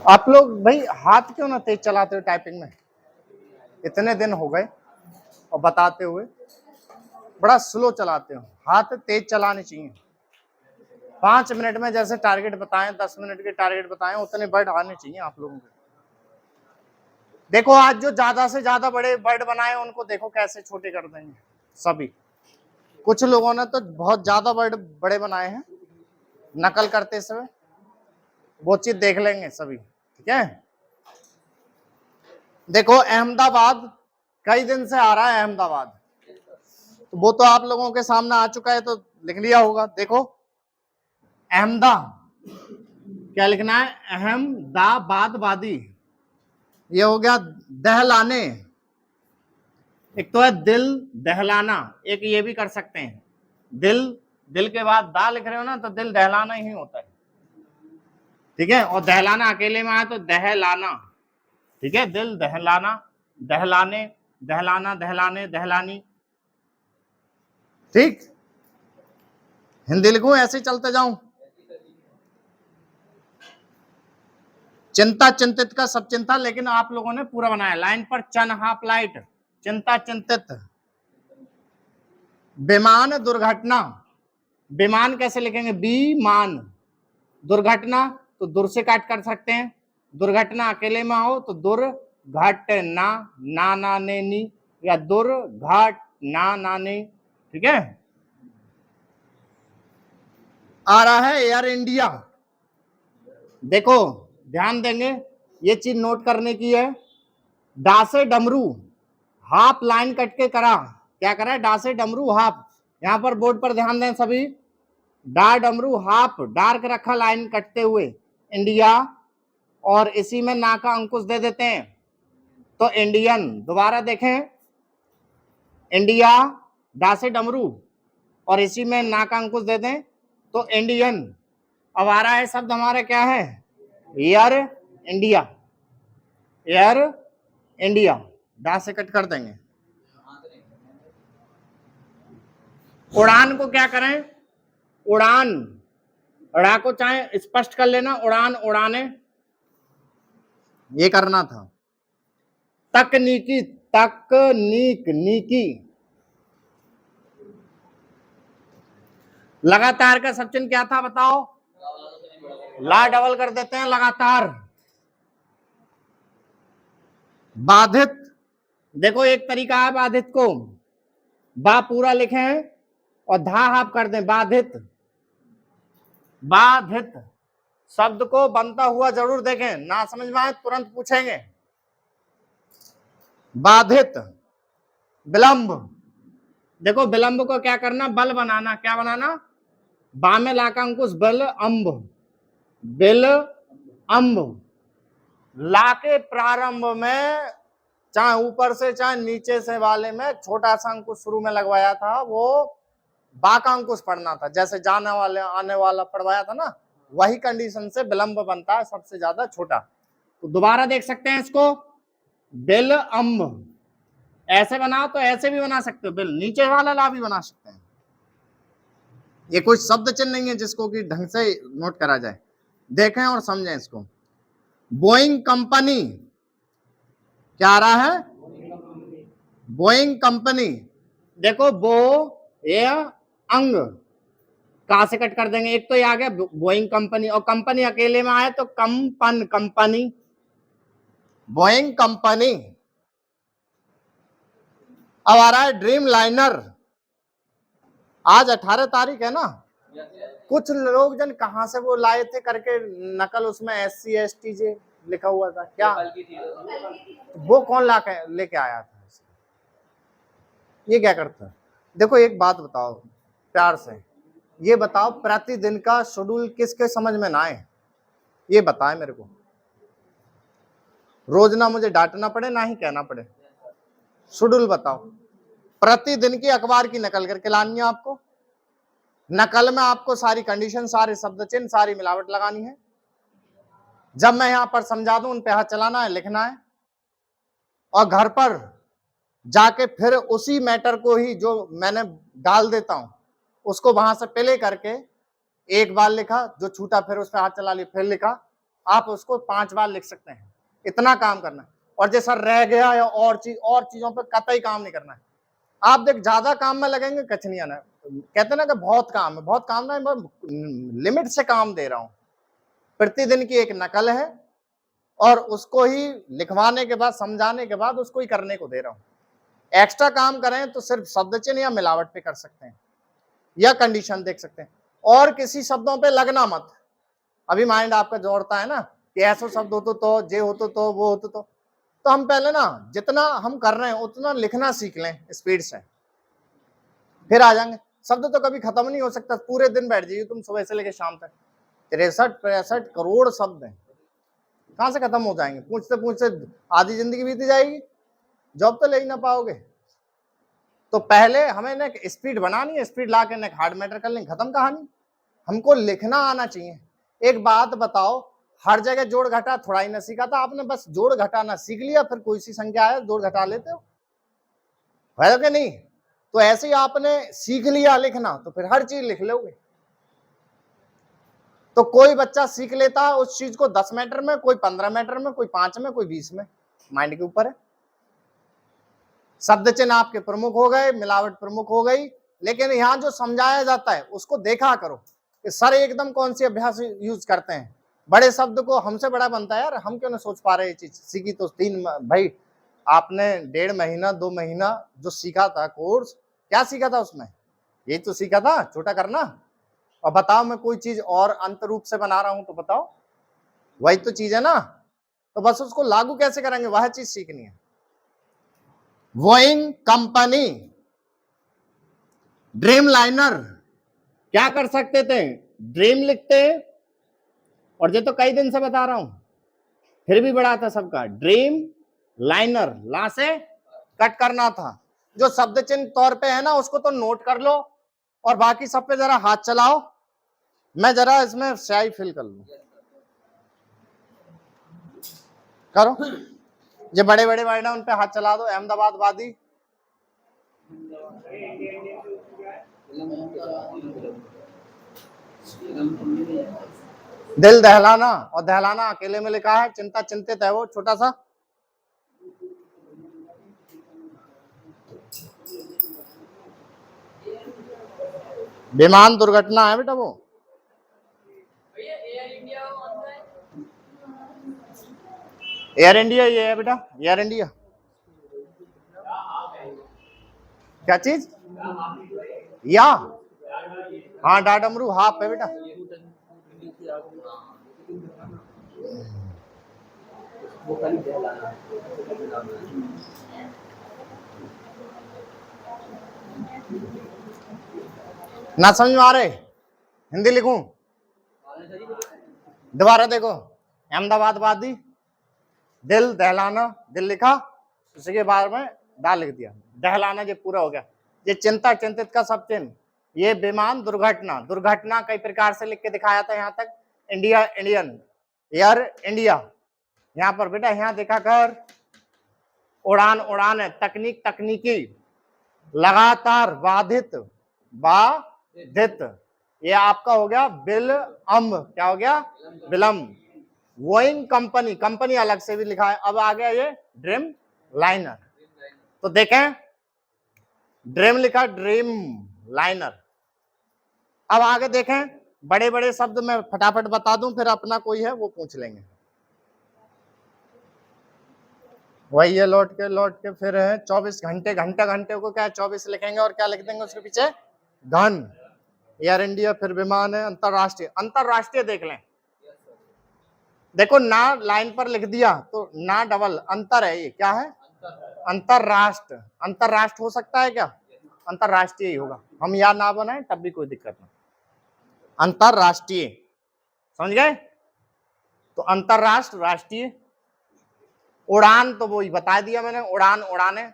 आप लोग भाई हाथ क्यों ना तेज चलाते हो टाइपिंग में? इतने दिन हो गए और बताते हुए बड़ा स्लो चलाते हो। हाथ तेज चलाने चाहिए। 5 मिनट में जैसे टारगेट बताएं, 10 मिनट के टारगेट बताएं, उतने वर्ड आने चाहिए आप लोगों को। देखो आज जो ज्यादा से ज्यादा बड़े वर्ड बनाए उनको देखो कैसे छोटे कर देंगे सभी। कुछ लोगों ने तो बहुत ज्यादा वर्ड बड़े बनाए हैं नकल करते समय, वो चीज देख लेंगे सभी। ठीक है, देखो अहमदाबाद कई दिन से आ रहा है अहमदाबाद, तो वो तो आप लोगों के सामने आ चुका है, तो लिख लिया होगा। देखो अहमदा क्या लिखना है? अहमदाबाद वादी। ये हो गया दहलाने, एक तो है दिल दहलाना, एक ये भी कर सकते हैं दिल, दिल के बाद दा लिख रहे हो ना तो दिल दहलाना ही होता है। ठीक है, और दहलाना अकेले में आए तो दहलाना। ठीक है, दिल दहलाना, दहलाने, दहलाना, दहलाने, दहलानी। ठीक, हिंदी लिखूं ऐसे चलते जाऊं? चिंता चिंतित का सब चिंता, लेकिन आप लोगों ने पूरा बनाया लाइन पर। चन हाफ लाइट, चिंता चिंतित। विमान दुर्घटना, विमान कैसे लिखेंगे? बीमान। दुर्घटना तो दुर से काट कर सकते हैं, दुर्घटना अकेले में हो तो दुर्घटना, ना ना ने नी, या दुर्घटना ना ने। ठीक है, आ रहा है एयर इंडिया। देखो ध्यान देंगे, ये चीज नोट करने की है। डा से डमरू, हाफ लाइन कट के करा, क्या करा है? डा से डमरू हाफ। यहां पर बोर्ड पर ध्यान दें सभी, डा डमरू हाफ डार्क रखा लाइन कटते हुए इंडिया, और इसी में ना का अंकुश दे देते हैं तो इंडियन। दोबारा देखें, इंडिया डा से डमरू और इसी में ना का अंकुश दे दें तो इंडियन। अब आ रहा है शब्द हमारा क्या है? Air India, air India. डा से कट कर देंगे। उड़ान को क्या करें? उड़ान, उड़ा को चाहे स्पष्ट कर लेना, उड़ान उड़ाने, ये करना था। तकनीकी, तकनीक नीकी। लगातार का सब चिन्ह क्या था बताओ? ला डबल कर देते हैं, लगातार। बाधित, देखो एक तरीका है बाधित को, बा पूरा लिखें और धा हाफ कर दें, बाधित। बाधित शब्द को बनता हुआ जरूर देखें, ना समझ में आए तुरंत पूछेंगे। बाधित, विलंब, देखो विलंब को क्या करना? बल बनाना, क्या बनाना? बा में ला का अंकुश, बल अम्ब, बिल अम्ब। ला के प्रारंभ में चाहे ऊपर से चाहे नीचे से वाले में छोटा सा अंकुश शुरू में लगवाया था, वो बा का अंकुश पढ़ना था, जैसे जाने वाले आने वाला पढ़वाया था ना, वही कंडीशन से विलंब बनता है सबसे ज्यादा छोटा। तो दोबारा देख सकते हैं इसको, बिल अम्ब ऐसे बनाओ तो ऐसे भी बना सकते हो, बिल नीचे वाला ला भी बना सकते हैं। ये कोई शब्द चिन्ह नहीं है जिसको कि ढंग से नोट करा जाए। देखें और समझें इसको। बोइंग कंपनी, क्या आ रहा है? Boeing company. देखो बो ये अंग, कहां से कट कर देंगे? एक तो ये आ गया बोइंग कंपनी, और कंपनी अकेले में आए तो कंपन, कंपनी, बोइंग कंपनी। अब आ रहा है ड्रीम लाइनर। आज 18 तारीख है ना, कुछ लोग जन कहां से वो लाए थे करके नकल, उसमें SC ST जे लिखा हुआ था, क्या वो कौन ला के लेके आया था? ये क्या करता है? देखो एक बात बताओ प्यार से, ये बताओ प्रतिदिन का शेड्यूल किसके समझ में ना आए? ये बताए मेरे को, रोज ना मुझे डांटना पड़े ना ही कहना पड़े। शेड्यूल बताओ। प्रतिदिन की अखबार की नकल करके लानी है आपको, नकल में आपको सारी कंडीशन, सारे शब्द चिन्ह, सारी मिलावट लगानी है। जब मैं यहां पर समझा दूं उन पे हाथ चलाना है, लिखना है, और घर पर जाके फिर उसी मैटर को ही जो मैंने डाल देता हूं उसको वहां से प्ले करके एक बार लिखा, जो छूटा फिर उस पर हाथ चला लिया, फिर लिखा, आप उसको 5 बार लिख सकते हैं। इतना काम करना है। और जैसा रह गया या और चीजों पर कतई काम नहीं करना है। आप देख ज्यादा काम में लगेंगे कुछ नहीं आना। कहते ना कि बहुत काम है, बहुत काम ना, मैं लिमिट से काम दे रहा हूं। प्रतिदिन की एक नकल है और उसको ही लिखवाने के बाद, समझाने के बाद उसको ही करने को दे रहा हूं। एक्स्ट्रा काम करें तो सिर्फ शब्द चिन्ह या मिलावट पे कर सकते हैं या कंडीशन देख सकते हैं, और किसी शब्दों पे लगना मत। अभी माइंड आपका जोड़ता है ना कि ऐसा शब्द हो तो जे हो तो वो हो तो हम पहले ना जितना हम कर रहे हैं उतना लिखना सीख लें स्पीड से, फिर आ जाएंगे। शब्द तो कभी खत्म नहीं हो सकता, पूरे दिन बैठ जाइए तुम सुबह से लेकर शाम तक, 63-65 करोड़ शब्द हैं, कहां से खत्म हो जाएंगे? पूछते पूछते आधी जिंदगी बीत जाएगी, जॉब तो ले ही ना पाओगे। तो पहले हमें ना स्पीड बनानी है, स्पीड ला के हार्ड मैटर कर लेंगे, खत्म कहानी। हमको लिखना आना चाहिए। एक बात बताओ, हर जगह जोड़ घटा थोड़ा ही ना सीखा था आपने, बस जोड़ घटाना सीख लिया, फिर कोई सी संख्या आए जोड़ घटा लेते हो, है कि नहीं? तो ऐसे ही आपने सीख लिया लिखना, तो फिर हर चीज लिख लोगे। तो कोई बच्चा सीख लेता है उस चीज को 10 मीटर में, कोई 15 मीटर में, कोई 5 में, कोई 20 में, माइंड के ऊपर है। शब्द चिन्ह आपके प्रमुख हो गए, मिलावट प्रमुख हो गई, लेकिन यहां जो समझाया जाता है उसको देखा करो कि सर एकदम कौन सी अभ्यास यूज करते हैं। बड़े शब्द को हमसे बड़ा बनता है यार, हम क्यों ना सोच पा रहे ये चीज। सीखी तो 3 भाई आपने 1.5 महीना 2 महीना जो सीखा था कोर्स, क्या सीखा था उसमें? यही तो सीखा था, छोटा करना। और बताओ मैं कोई चीज और अंत रूप से बना रहा हूं तो बताओ, वही तो चीज है ना। तो बस उसको लागू कैसे करेंगे वह चीज सीखनी है। बोइंग कंपनी ड्रीम लाइनर क्या कर सकते थे? ड्रीम लिखते, और ये तो कई दिन से बता रहा हूं फिर भी बड़ा था सबका। ड्रीम लाइनर, ला से कट करना था। जो शब्द चिन्ह तौर पे है ना उसको तो नोट कर लो, और बाकी सब पे जरा हाथ चलाओ। मैं जरा इसमें स्याही फिल कर लूं, करो। जो बड़े बड़े वर्ड है उन पे हाथ चला दो। अहमदाबाद वादी, दिल दहलाना, और दहलाना अकेले में लिखा है, चिंता चिंतित है वो छोटा सा। विमान दुर्घटना है बेटा वो। एयर इंडिया ये है बेटा, एयर इंडिया। क्या चीज? या हाँ डाडमरू हाफ है बेटा। ना समझ में आ रहे? हिंदी लिखूं? दोबारा देखो, अहमदाबाद वादी, दिल दहलाना, दिल लिखा, उसके बाद में दा लिख दिया, दहलाना ये पूरा हो गया। ये चिंता चिंतित का सब चिन्ह। ये विमान दुर्घटना, दुर्घटना कई प्रकार से लिख के दिखाया था यहाँ तक। इंडिया इंडियन, एयर इंडिया, यहाँ पर बेटा यहाँ देखा कर, उड़ान उड़ान है, तकनीक तकनीकी, लगातार, बाधित बाधित, ये आपका हो गया विलंब। क्या हो गया? विलंब। बोइंग कंपनी, कंपनी अलग से भी लिखा है। अब आ गया ये ड्रीम लाइनर। तो देखें ड्रीम लिखा, ड्रीम लाइनर। अब आगे देखें, बड़े बड़े शब्द मैं फटाफट बता दूं, फिर अपना कोई है वो पूछ लेंगे। वही है लौट के फिर है 24 घंटे, घंटे घंटे को क्या 24 लिखेंगे, और क्या लिख देंगे उसके पीछे? घन। एयर इंडिया, फिर विमान है, अंतरराष्ट्रीय। अंतरराष्ट्रीय देख लें, देखो ना लाइन पर लिख दिया तो ना डबल अंतर है, ये क्या है? अंतरराष्ट्र। अंतरराष्ट्र हो सकता है क्या? अंतरराष्ट्रीय ही होगा, हम या ना बनाए तब भी कोई दिक्कत नहीं। अंतरराष्ट्रीय, समझ गए? तो अंतरराष्ट्र, राष्ट्रीय। उड़ान तो वो ही बता दिया मैंने, उड़ान उड़ाने।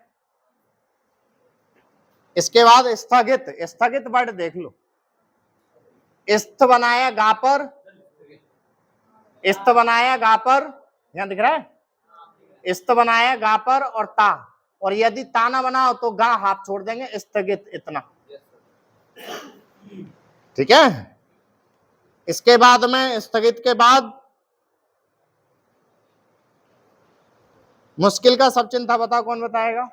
इसके बाद स्थगित, स्थगित वर्ड देख लो, स्थ बनाया गा पर, स्थ बनाया गा पर, यहां दिख रहा है, स्थ बनाया गा पर और ता, और यदि ता ना बनाओ तो गा हाफ छोड़ देंगे, स्थगित इतना। ठीक है। इसके बाद में स्थगित के बाद मुश्किल का सब चिन्ह था, बताओ कौन बताएगा?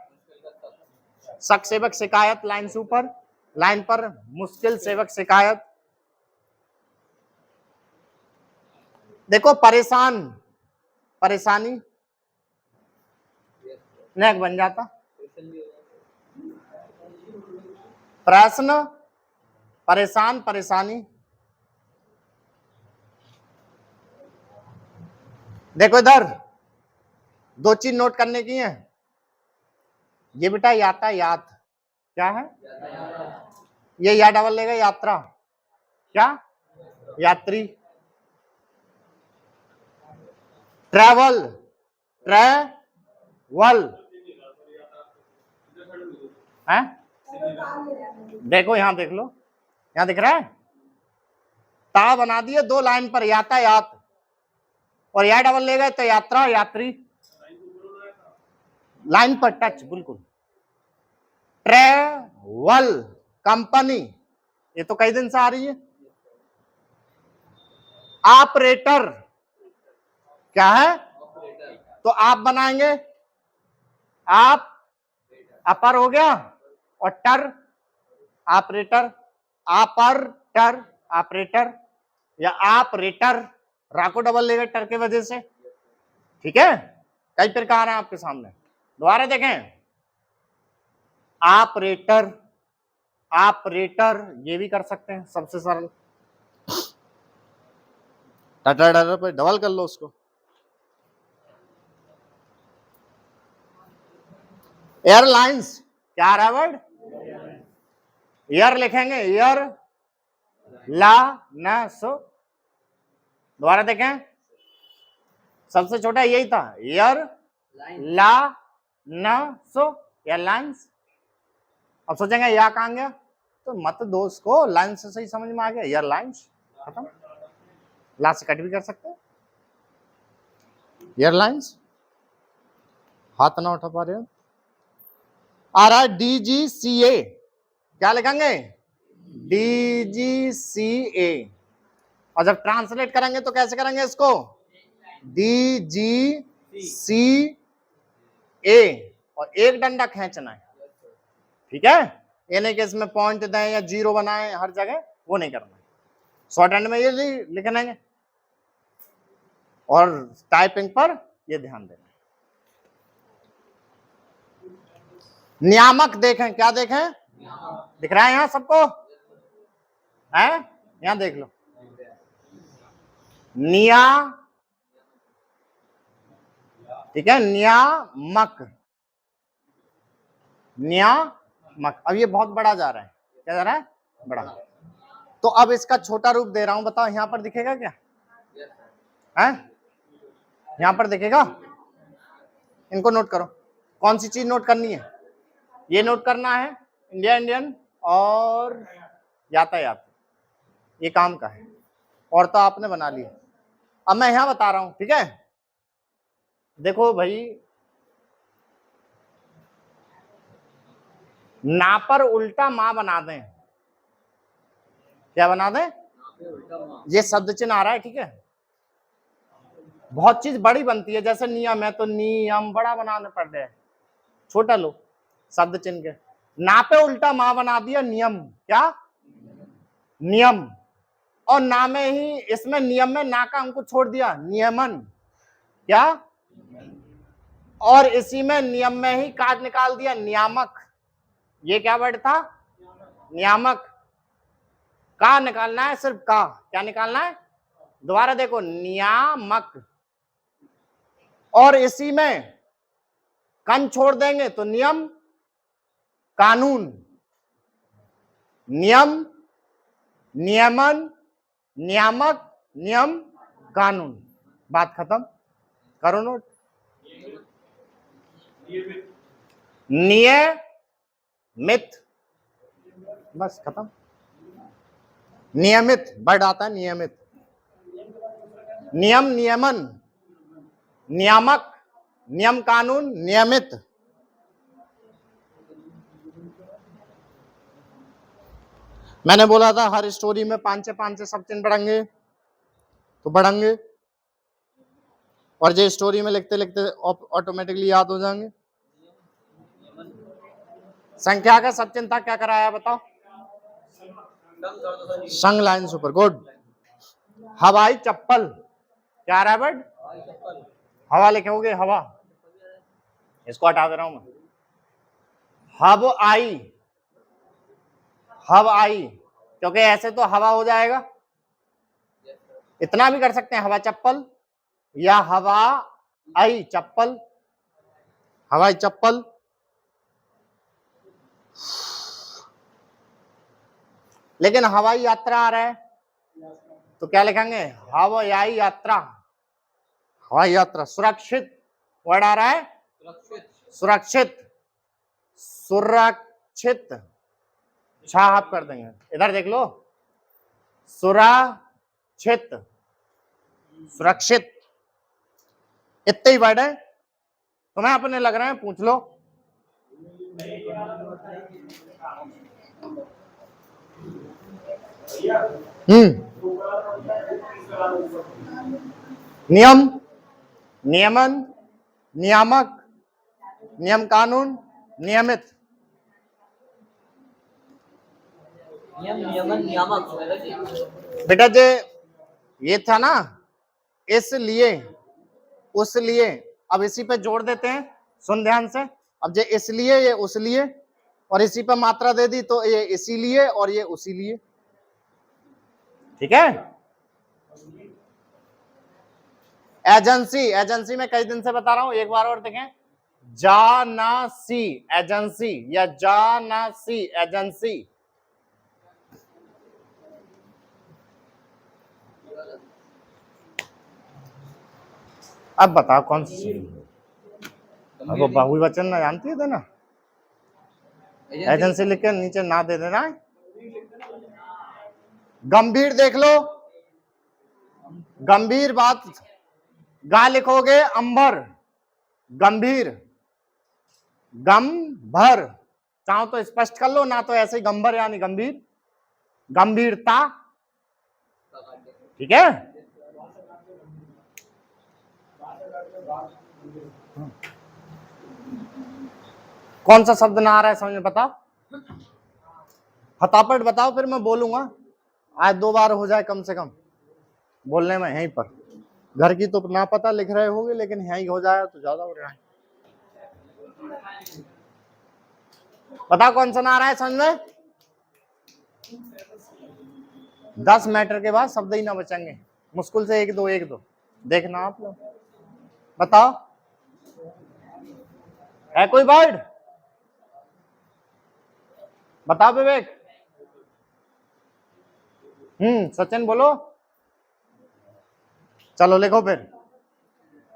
शक सेवक शिकायत लाइन से ऊपर, लाइन पर मुश्किल सेवक शिकायत। देखो परेशान, परेशानी नेक बन जाता, प्रश्न, परेशान, परेशानी। देखो इधर दो चीज नोट करने की है। ये बेटा यातायात क्या है? ये या डबल लेगा यात्रा, क्या? यात्री। ट्रैवल, ट्रैवल है। देखो यहां देख लो, यहां दिख रहा है, ता बना दिए दो लाइन पर, यातायात, और या डबल लेगा तो यात्रा, यात्री। लाइन पर टच बिल्कुल। ट्रैवल कंपनी, ये तो कई दिन से आ रही है। ऑपरेटर क्या है? तो आप बनाएंगे, आप अपर हो गया, और टर ऑपरेटर, ऑपरेटर, ऑपरेटर या ऑपरेटर, राको डबल लेगा टर के वजह से। ठीक है, कई प्रकार है आपके सामने, दोबारा देखें। ऑपरेटर, ऑपरेटर ये भी कर सकते हैं, सबसे सरल। टाटा डर पे डबल कर लो उसको। एयरलाइंस क्या आ रहा है वर्ड? एयर लिखेंगे, एयर ला न सो। दोबारा देखें, सबसे छोटा यही था, एयर ला न सो, एयरलाइंस। अब सोचेंगे या कहां गया, तो मत दो उसको, लाइन से सही समझ में आ गया, एयरलाइंस खत्म। ला से कट भी कर सकते हैं, एयरलाइंस। हाथ ना उठा पा रहे हो। आ रहा है डीजीसीए, क्या लिखेंगे? डीजीसीए। और जब ट्रांसलेट करेंगे तो कैसे करेंगे इसको? डीजीसीए, और एक डंडा खींचना है। ठीक है, ये नहीं कि इसमें पॉइंट दें या जीरो बनाएं हर जगह, वो नहीं करना है। शॉर्ट हैंड में ये लिखना है, और टाइपिंग पर ये ध्यान देना। नियामक देखें, क्या देखें? दिख रहा है यहां सबको? है, यहां देख लो, निया, ठीक है, नियामक, नियामक। अब ये बहुत बड़ा जा रहा है, क्या जा रहा है? बड़ा। तो अब इसका छोटा रूप दे रहा हूं, बताओ यहां पर दिखेगा क्या? है, यहां पर दिखेगा? इनको नोट करो, कौन सी चीज नोट करनी है? ये नोट करना है, इंडिया इंडियन और यातायात, ये काम का है, और तो आपने बना लिया। अब मैं यहां बता रहा हूं, ठीक है। देखो भाई, ना पर उल्टा मां बना दें, क्या बना दें? ये शब्द चिन्ह आ रहा है, ठीक है। बहुत चीज बड़ी बनती है, जैसे नियम है तो नियम बड़ा बनाने पड़ रहे हैं, छोटा लो शब्द चिन्ह के। ना पे उल्टा मां बना दिया, नियम, क्या? नियम। और ना में ही, इसमें नियम में ना का अंकुश छोड़ दिया, नियमन, क्या? और इसी में नियम में ही काट निकाल दिया, नियामक। ये क्या वर्ड था? नियामक। का निकालना है, सिर्फ का, क्या निकालना है? दोबारा देखो, नियामक। और इसी में कन छोड़ देंगे तो नियम, कानून, नियम, नियमन, नियामक, नियम, कानून। बात खत्म, करो नोट। नियमित, बस खत्म। नियमित वर्ड आता है, नियमित। नियम, नियमन, नियामक, नियम, कानून, नियमित। मैंने बोला था हर स्टोरी में 5 से सब चिन्ह बढ़ेंगे, तो बढ़ेंगे, और ये स्टोरी में लिखते लिखते ऑटोमेटिकली याद हो जाएंगे। संख्या का सब चिन्ह था, क्या कराया बताओ? संग लाइन सुपर, गुड। हवाई चप्पल, क्या रहा है बट? हवा लिखोगे, हवा, इसको हटा दे रहा हूं मैं। हब आई, हब आई, क्योंकि ऐसे तो हवा हो जाएगा, इतना भी कर सकते हैं, हवा चप्पल या हवा आई चप्पल, हवाई चप्पल। लेकिन हवाई यात्रा आ रहा है तो क्या लिखेंगे? हवाई यात्रा, हवाई यात्रा। सुरक्षित वर्ड आ रहा है, सुरक्षित, सुरक्षित, छाप कर देंगे, इधर देख लो, सुरक्षित, सुरक्षित, इतने ही वर्ड है। तुम्हें अपने लग रहे हैं, पूछ लो। नियम, नियमन, नियामक, नियम कानून, नियमित, नियमन नियामक। बेटा जे ये था ना, इसलिए, उसलिए, अब इसी पे जोड़ देते हैं, सुन ध्यान से। अब जे इसलिए, ये उसलिए, और इसी पे मात्रा दे दी तो ये इसीलिए और ये उसीलिए, ठीक है। एजेंसी, एजेंसी में कई दिन से बता रहा हूं, एक बार और देखें, जानासी एजेंसी या जानासी एजेंसी। अब बताओ कौन सी? अब वो बहुवचन ना जानती है ना, एजेंसी लिख के नीचे ना दे देना है। गंभीर देख लो, गंभीर बात, गा लिखोगे अंबर, गंभीर, गंभर, चाहो तो स्पष्ट कर लो, ना तो ऐसे ही गंभर यानी गंभीर, गंभीरता, ठीक है। कौन सा शब्द ना आ रहा है समझ में बताओ, फटाफट बताओ, फिर मैं बोलूंगा। आज 2 बार हो जाए कम से कम बोलने में, यहीं पर। घर की तो ना पता लिख रहे होगे, लेकिन यहीं हो जाए तो ज्यादा हो रहा है। बताओ कौन सा ना आ रहा है समझ में? 10 मीटर के बाद शब्द ही ना बचेंगे, मुश्किल से 1-2 देखना आप लोग। बताओ है कोई वर्ड? बताओ विवेक। सचिन बोलो। चलो लिखो फिर,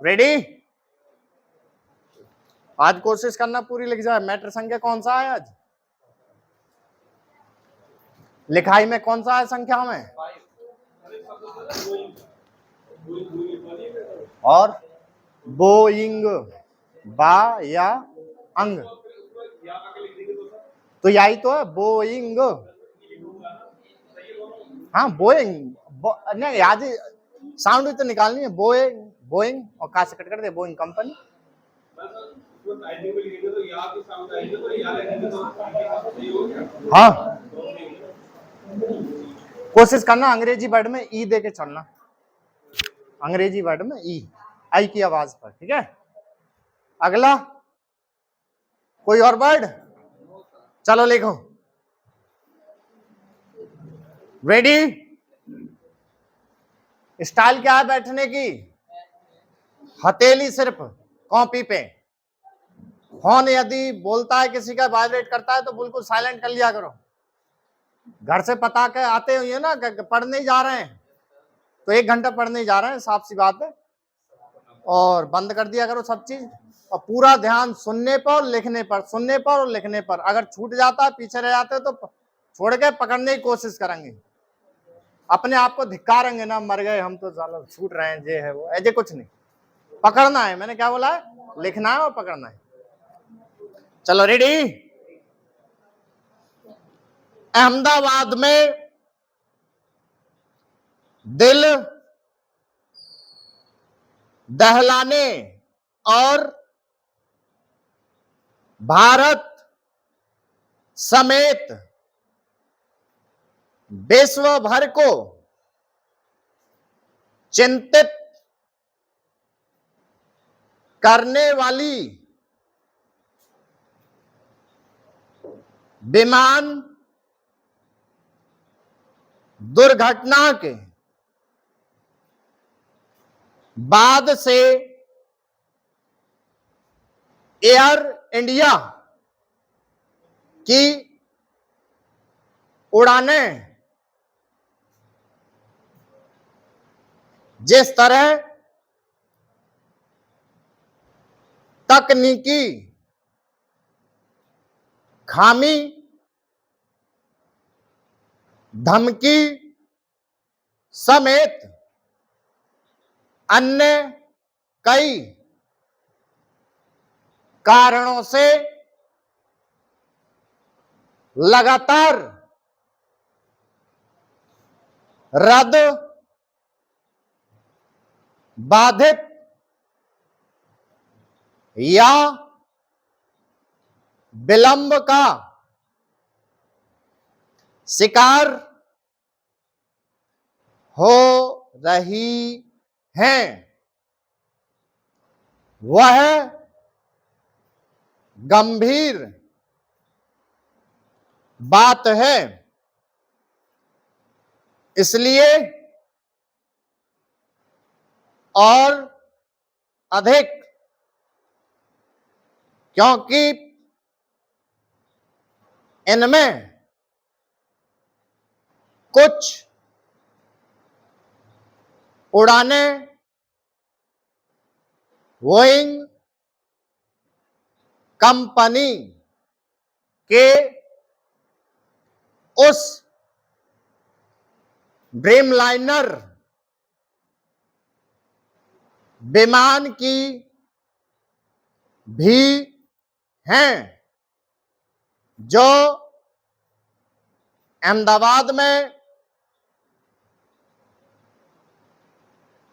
रेडी? आज कोशिश करना पूरी लिख जाए। मैटर संख्या कौन सा है आज? लिखाई में कौन सा है संख्या में? और बोइंग, बा या अंग, तो यही तो है बोइंग। हाँ बोइंग, नहीं आज साउंड तो निकालनी है, बोइंग, बोइंग, और कहा से कट कर दे, बोइंग कंपनी। हाँ कोशिश करना अंग्रेजी वर्ड में ई दे के चलना, अंग्रेजी वर्ड में ई, आई की आवाज पर, ठीक है। अगला कोई और वर्ड? चलो लिखो, रेडी? स्टाइल क्या है बैठने की? हथेली सिर्फ कॉपी पे, फोन यदि बोलता है किसी का, वाइब्रेट करता है तो बिल्कुल साइलेंट कर लिया करो। घर से पता के आते हुए ना, पढ़ने जा रहे हैं तो 1 घंटा पढ़ने जा रहे हैं, साफ सी बात है, और बंद कर दिया करो सब चीज, और पूरा ध्यान सुनने पर और लिखने पर, सुनने पर और लिखने पर। अगर छूट जाता है, पीछे रह जाते तो छोड़ के पकड़ने की कोशिश करेंगे, अपने आप को धिक्कारेंगे ना, मर गए हम तो, साला छूट रहे हैं, जे है वो, ऐसे कुछ नहीं, पकड़ना है। मैंने क्या बोला है? लिखना है और पकड़ना है। चलो रेडी? अहमदाबाद में दिल दहलाने और भारत समेत विश्व भर को चिंतित करने वाली विमान दुर्घटना के बाद से एयर इंडिया की उड़ानें जिस तरह तकनीकी खामी, धमकी समेत अन्य कई कारणों से लगातार रद्द, बाधित या विलंब का शिकार हो रही हैं, वह गंभीर बात है। इसलिए और अधिक क्योंकि इनमें कुछ उड़ानें बोइंग कंपनी के उस ड्रीमलाइनर विमान की भी हैं जो अहमदाबाद में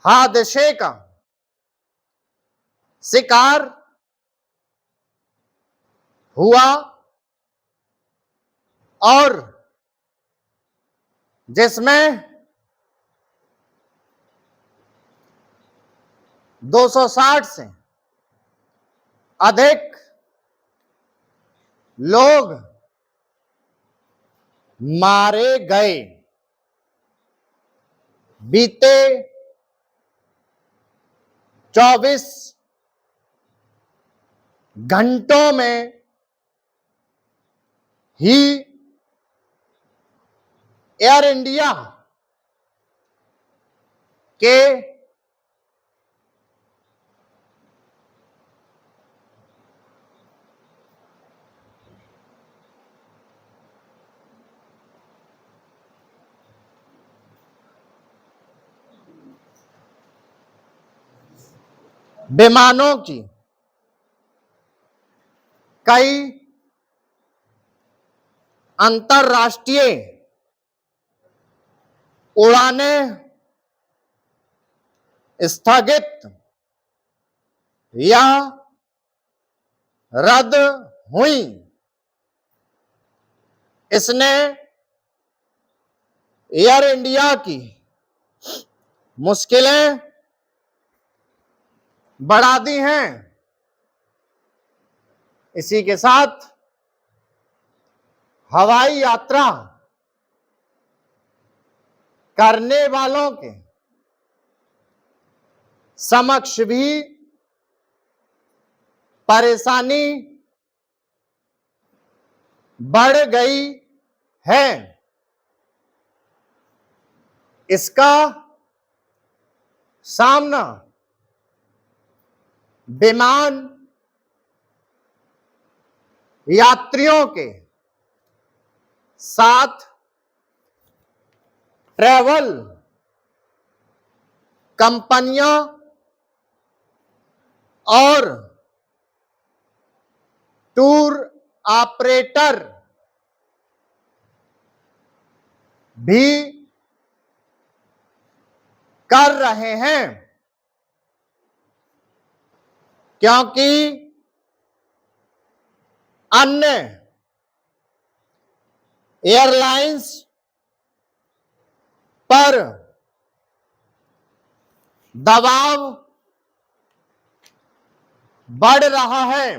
हादसे का शिकार हुआ और जिसमें 260 से अधिक लोग मारे गए। बीते 24 घंटों में ही एयर इंडिया के विमानों की कई अंतरराष्ट्रीय उड़ानें स्थगित या रद्द हुई। इसने एयर इंडिया की मुश्किलें बढ़ा दी हैं। इसी के साथ हवाई यात्रा करने वालों के समक्ष भी परेशानी बढ़ गई है। इसका सामना विमान यात्रियों के साथ ट्रैवल कंपनियां और टूर ऑपरेटर भी कर रहे हैं, क्योंकि अन्य एयरलाइंस पर दबाव बढ़ रहा है।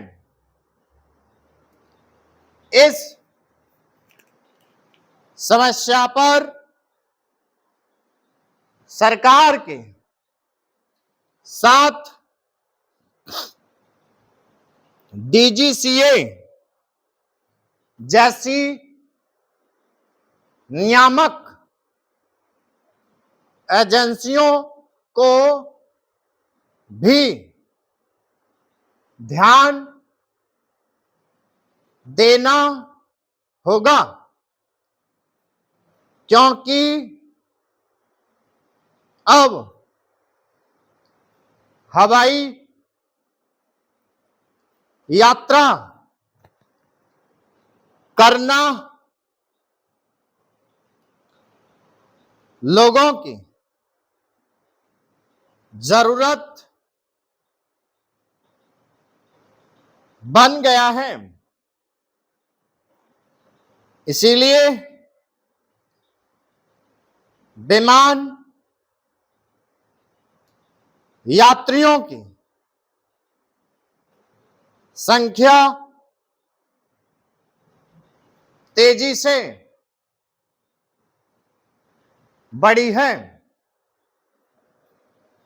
इस समस्या पर सरकार के साथ डीजीसीए जैसी नियामक एजेंसियों को भी ध्यान देना होगा, क्योंकि अब हवाई यात्रा करना लोगों की जरूरत बन गया है। इसीलिए विमान यात्रियों की संख्या तेजी से बढ़ी है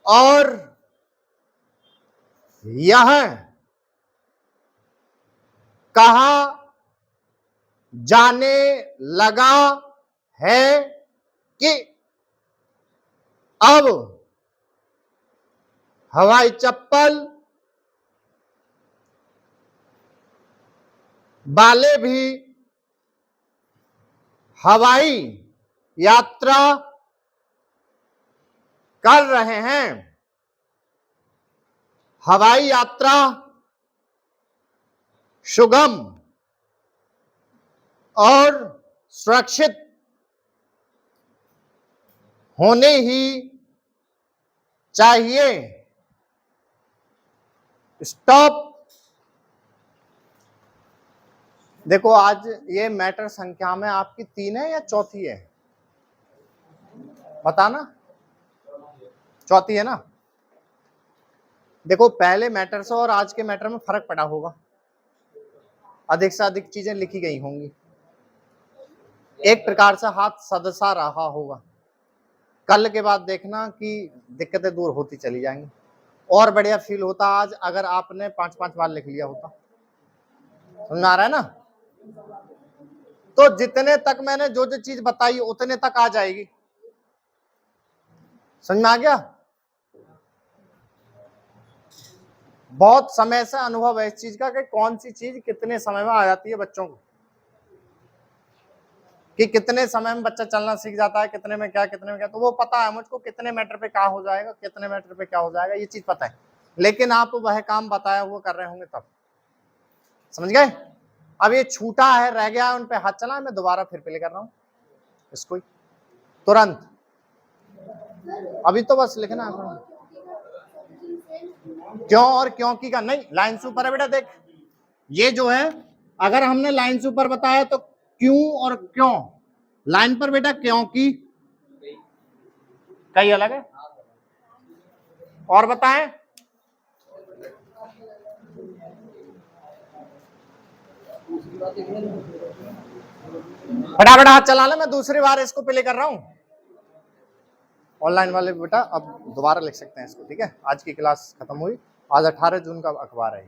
और यह कहा जाने लगा है कि अब हवाई चप्पल वाले भी हवाई यात्रा कर रहे हैं। हवाई यात्रा सुगम और सुरक्षित होने ही चाहिए। स्टॉप। देखो, आज ये मैटर संख्या में आपकी 3 है या चौथी है? बताना। चौथी है ना? देखो, पहले मैटर से और आज के मैटर में फर्क पड़ा होगा, अधिक से अधिक चीजें लिखी गई होंगी, एक प्रकार से हाथ सदसा रहा होगा। कल के बाद देखना कि दिक्कतें दूर होती चली जाएंगी। और बढ़िया फील होता आज अगर आपने 5-5 बार लिख लिया होता। समझ में आ रहा है ना? तो जितने तक मैंने जो जो चीज बताई उतने तक आ जाएगी। समझ में आ गया? बहुत समय से अनुभव है इस चीज का कि कौन सी चीज कितने समय में आ जाती है बच्चों को, कि कितने समय में बच्चा चलना सीख जाता है, कितने में क्या, कितने में क्या। तो वो पता है मुझको, कितने मीटर पे क्या हो जाएगा, कितने मीटर पे क्या हो जाएगा, ये चीज पता है। लेकिन आप वह काम बताया हुआ कर रहे होंगे तब। समझ गए? अब ये छूटा है, रह गया है, उन पे हाथ चला, मैं दोबारा फिर प्ले कर रहा हूं इसको तुरंत। अभी तो बस लिखना है क्यों और क्योंकि का नहीं। लाइन से ऊपर है बेटा। देख, ये जो है, अगर हमने लाइन से ऊपर बताया तो क्यों और क्यों, लाइन पर बेटा क्योंकि कई अलग है। और बताएं, फटाफट हाथ चला ले, मैं दूसरी बार इसको प्ले कर रहा हूं। ऑनलाइन वाले बेटा अब दोबारा लिख सकते हैं इसको, ठीक है? आज की क्लास खत्म हुई। आज 18 जून का अखबार है।